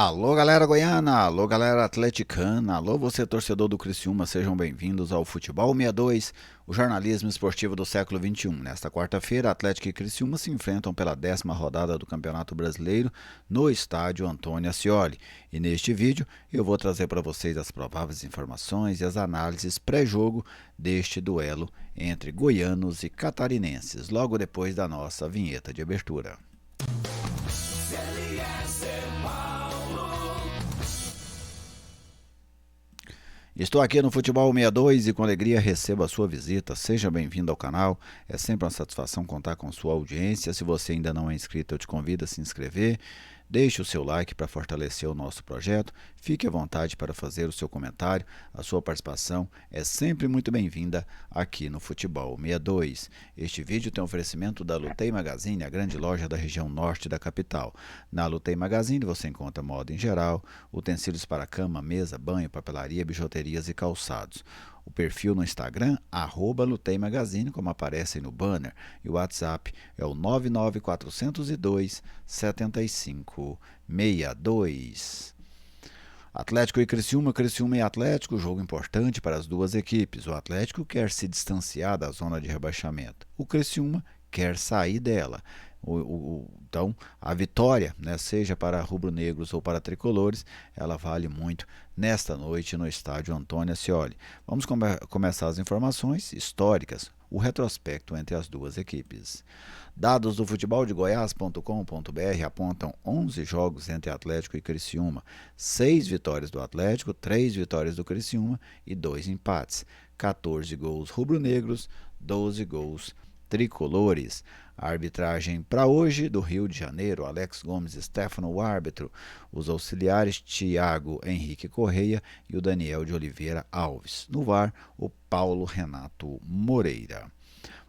Alô, galera goiana, alô, galera atleticana, alô, você torcedor do Criciúma, sejam bem-vindos ao Futebol 62, o jornalismo esportivo do século XXI. Nesta quarta-feira, Atlético e Criciúma se enfrentam pela 10ª rodada do Campeonato Brasileiro no estádio Antônio Ascioli. E neste vídeo eu vou trazer para vocês as prováveis informações e as análises pré-jogo deste duelo entre goianos e catarinenses, logo depois da nossa vinheta de abertura. Estou aqui no Futebol 62 e com alegria recebo a sua visita. Seja bem-vindo ao canal. É sempre uma satisfação contar com sua audiência. Se você ainda não é inscrito, eu te convido a se inscrever. Deixe o seu like para fortalecer o nosso projeto. Fique à vontade para fazer o seu comentário. A sua participação é sempre muito bem-vinda aqui no Futebol 62. Este vídeo tem um oferecimento da Lutei Magazine, a grande loja da região norte da capital. Na Lutei Magazine você encontra moda em geral, utensílios para cama, mesa, banho, papelaria, bijuterias e calçados. O perfil no Instagram, @Lutei Magazine, como aparece aí no banner, e o WhatsApp é o 99402-7562. Atlético e Criciúma, Criciúma e Atlético, jogo importante para as duas equipes. O Atlético quer se distanciar da zona de rebaixamento. O Criciúma quer sair dela. Então, a vitória, seja para rubro-negros ou para tricolores, ela vale muito nesta noite no estádio Antônio Ascioli. Vamos começar as informações históricas, o retrospecto entre as duas equipes. Dados do futeboldegoias.com.br apontam 11 jogos entre Atlético e Criciúma, 6 vitórias do Atlético, 3 vitórias do Criciúma e 2 empates, 14 gols rubro-negros, 12 gols tricolores. A arbitragem para hoje do Rio de Janeiro, Alex Gomes Stefano, o árbitro, os auxiliares Thiago Henrique Correia e o Daniel de Oliveira Alves. No VAR, o Paulo Renato Moreira.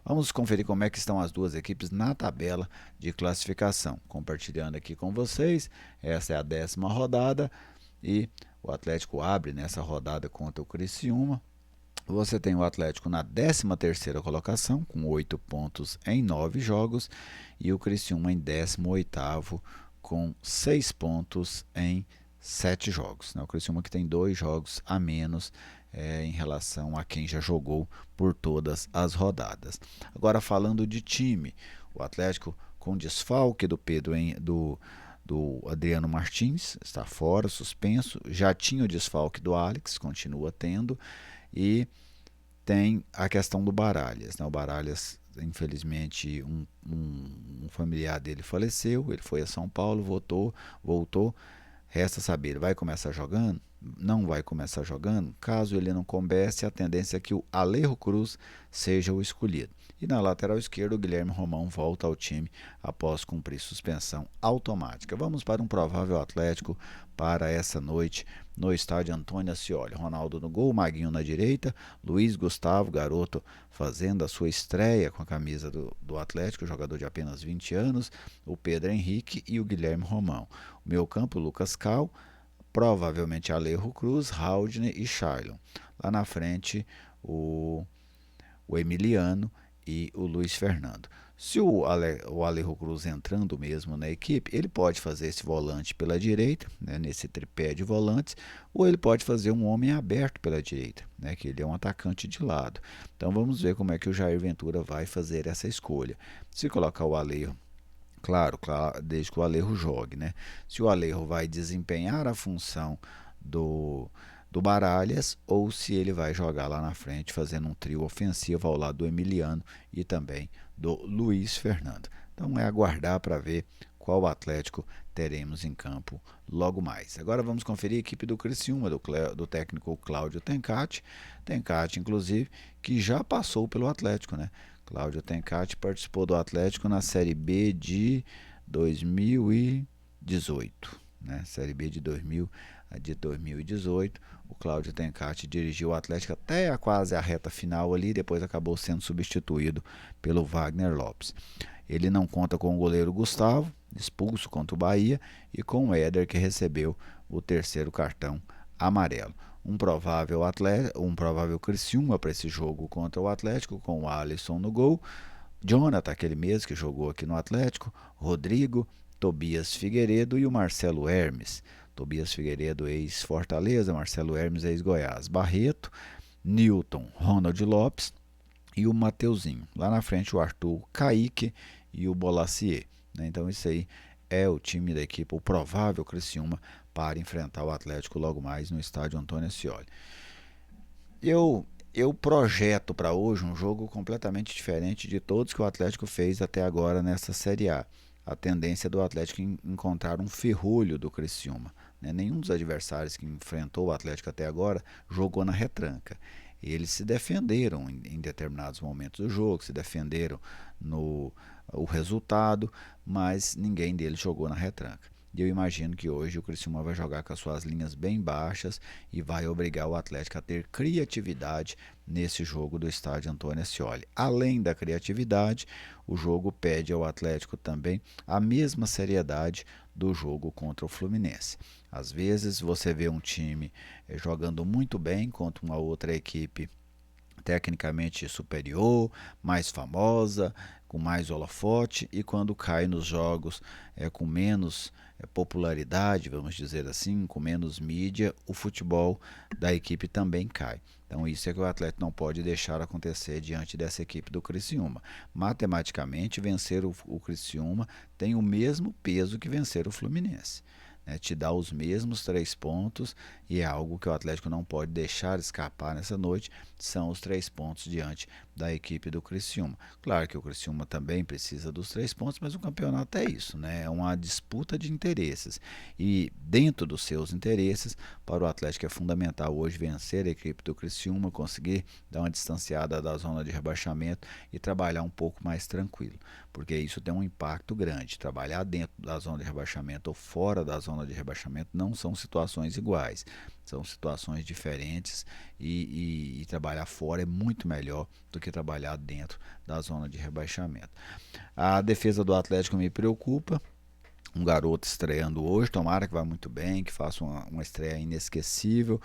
Vamos conferir como é que estão as duas equipes na tabela de classificação. Compartilhando aqui com vocês, essa é a 10ª rodada e o Atlético abre nessa rodada contra o Criciúma. Você tem o Atlético na 13ª colocação, com 8 pontos em 9 jogos, e o Criciúma em 18º, com 6 pontos em 7 jogos. O Criciúma que tem 2 jogos a menos em relação a quem já jogou por todas as rodadas. Agora, falando de time, o Atlético com desfalque do do Adriano Martins, está fora, suspenso. Já tinha o desfalque do Alex, continua tendo. E tem a questão do Baralhas. O Baralhas, infelizmente, um familiar dele faleceu, ele foi a São Paulo, voltou. Resta saber, ele vai começar jogando? Não vai começar jogando? Caso ele não comece, a tendência é que o Alejo Cruz seja o escolhido. E na lateral esquerda, o Guilherme Romão volta ao time após cumprir suspensão automática. Vamos para um provável Atlético para essa noite no estádio Antônio Ascioli. Ronaldo no gol, Maguinho na direita, Luiz Gustavo, garoto, fazendo a sua estreia com a camisa do Atlético, jogador de apenas 20 anos, o Pedro Henrique e o Guilherme Romão. O meio campo, Lucas Cal, provavelmente Alejo Cruz, Haldner e Shailon. Lá na frente, o Emiliano e o Luiz Fernando. Se o Alejo Cruz entrando mesmo na equipe, ele pode fazer esse volante pela direita, nesse tripé de volantes, ou ele pode fazer um homem aberto pela direita, que ele é um atacante de lado. Então vamos ver como é que o Jair Ventura vai fazer essa escolha. Se colocar o Alejo, claro, desde que o Alejo jogue, Se o Alejo vai desempenhar a função do Baralhas ou se ele vai jogar lá na frente fazendo um trio ofensivo ao lado do Emiliano e também do Luiz Fernando. Então é aguardar para ver qual Atlético teremos em campo logo mais. Agora vamos conferir a equipe do Criciúma, do técnico Cláudio Tencati, inclusive, que já passou pelo Atlético, Cláudio Tencati participou do Atlético na Série B de 2018, Série B de 2018, o Cláudio Tencati dirigiu o Atlético até quase a reta final ali, depois acabou sendo substituído pelo Wagner Lopes. Ele não conta com o goleiro Gustavo, expulso contra o Bahia, e com o Éder, que recebeu o 3º cartão amarelo. Um provável Criciúma para esse jogo contra o Atlético, com o Alisson no gol, Jonathan, aquele mesmo que jogou aqui no Atlético, Rodrigo, Tobias Figueiredo e o Marcelo Hermes. Tobias Figueiredo, ex-Fortaleza, Marcelo Hermes, ex-Goiás, Barreto, Newton, Ronald Lopes e o Mateuzinho. Lá na frente o Arthur, Kaique e o Bolacier. Né? Então isso aí é o time da equipe, o provável Criciúma para enfrentar o Atlético logo mais no estádio Antônio Ascioli. Eu projeto para hoje um jogo completamente diferente de todos que o Atlético fez até agora nessa Série A. A tendência do Atlético é encontrar um ferrolho do Criciúma. Né? Nenhum dos adversários que enfrentou o Atlético até agora jogou na retranca. Eles se defenderam em determinados momentos do jogo, se defenderam no o resultado, mas ninguém deles jogou na retranca. E eu imagino que hoje o Criciúma vai jogar com as suas linhas bem baixas e vai obrigar o Atlético a ter criatividade nesse jogo do estádio Antônio Ascioli. Além da criatividade, o jogo pede ao Atlético também a mesma seriedade do jogo contra o Fluminense. Às vezes você vê um time jogando muito bem contra uma outra equipe tecnicamente superior, mais famosa, com mais holofote, e quando cai nos jogos com menos popularidade, vamos dizer assim, com menos mídia, o futebol da equipe também cai. Então isso é que o Atlético não pode deixar acontecer diante dessa equipe do Criciúma. Matematicamente, vencer o Criciúma tem o mesmo peso que vencer o Fluminense. Te dá os mesmos 3 pontos e é algo que o Atlético não pode deixar escapar nessa noite, são os 3 pontos diante da equipe do Criciúma. Claro que o Criciúma também precisa dos 3 pontos, mas o campeonato é isso, né? É uma disputa de interesses e dentro dos seus interesses, para o Atlético é fundamental hoje vencer a equipe do Criciúma, conseguir dar uma distanciada da zona de rebaixamento e trabalhar um pouco mais tranquilo, porque isso tem um impacto grande. Trabalhar dentro da zona de rebaixamento ou fora da zona de rebaixamento não são situações iguais, são situações diferentes e trabalhar fora é muito melhor do que trabalhar dentro da zona de rebaixamento. A defesa do Atlético me preocupa. Um garoto estreando hoje, tomara que vá muito bem, que faça uma estreia inesquecível,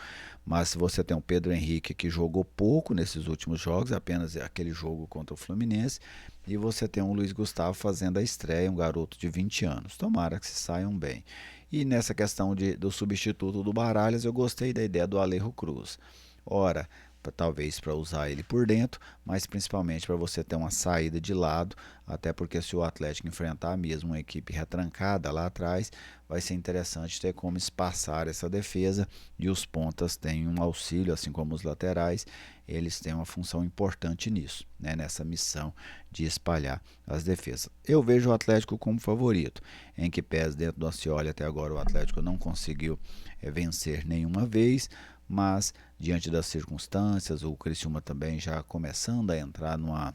mas se você tem o Pedro Henrique que jogou pouco nesses últimos jogos, apenas aquele jogo contra o Fluminense, e você tem o Luiz Gustavo fazendo a estreia, um garoto de 20 anos, tomara que se saiam bem. E nessa questão do substituto do Baralhas, eu gostei da ideia do Alejo Cruz. Ora, talvez para usar ele por dentro, mas principalmente para você ter uma saída de lado, até porque se o Atlético enfrentar mesmo uma equipe retrancada lá atrás, vai ser interessante ter como espaçar essa defesa, e os pontas têm um auxílio, assim como os laterais, eles têm uma função importante nisso, né, nessa missão de espalhar as defesas. Eu vejo o Atlético como favorito, em que pese dentro do Ascioli até agora o Atlético não conseguiu vencer nenhuma vez, mas diante das circunstâncias, o Criciúma também já começando a entrar numa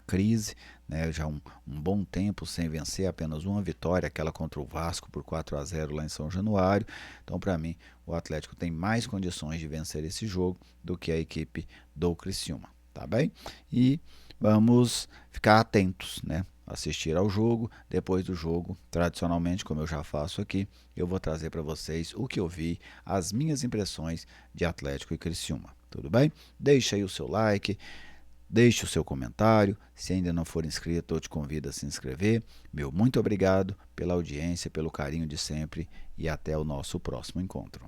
crise, né, já um bom tempo sem vencer, apenas uma vitória, aquela contra o Vasco por 4-0 lá em São Januário. Então, para mim, o Atlético tem mais condições de vencer esse jogo do que a equipe do Criciúma, tá bem? E vamos ficar atentos, né? Assistir ao jogo. Depois do jogo, tradicionalmente, como eu já faço aqui, eu vou trazer para vocês o que eu vi, as minhas impressões de Atlético e Criciúma. Tudo bem? Deixa aí o seu like, deixe o seu comentário. Se ainda não for inscrito, eu te convido a se inscrever. Meu muito obrigado pela audiência, pelo carinho de sempre e até o nosso próximo encontro.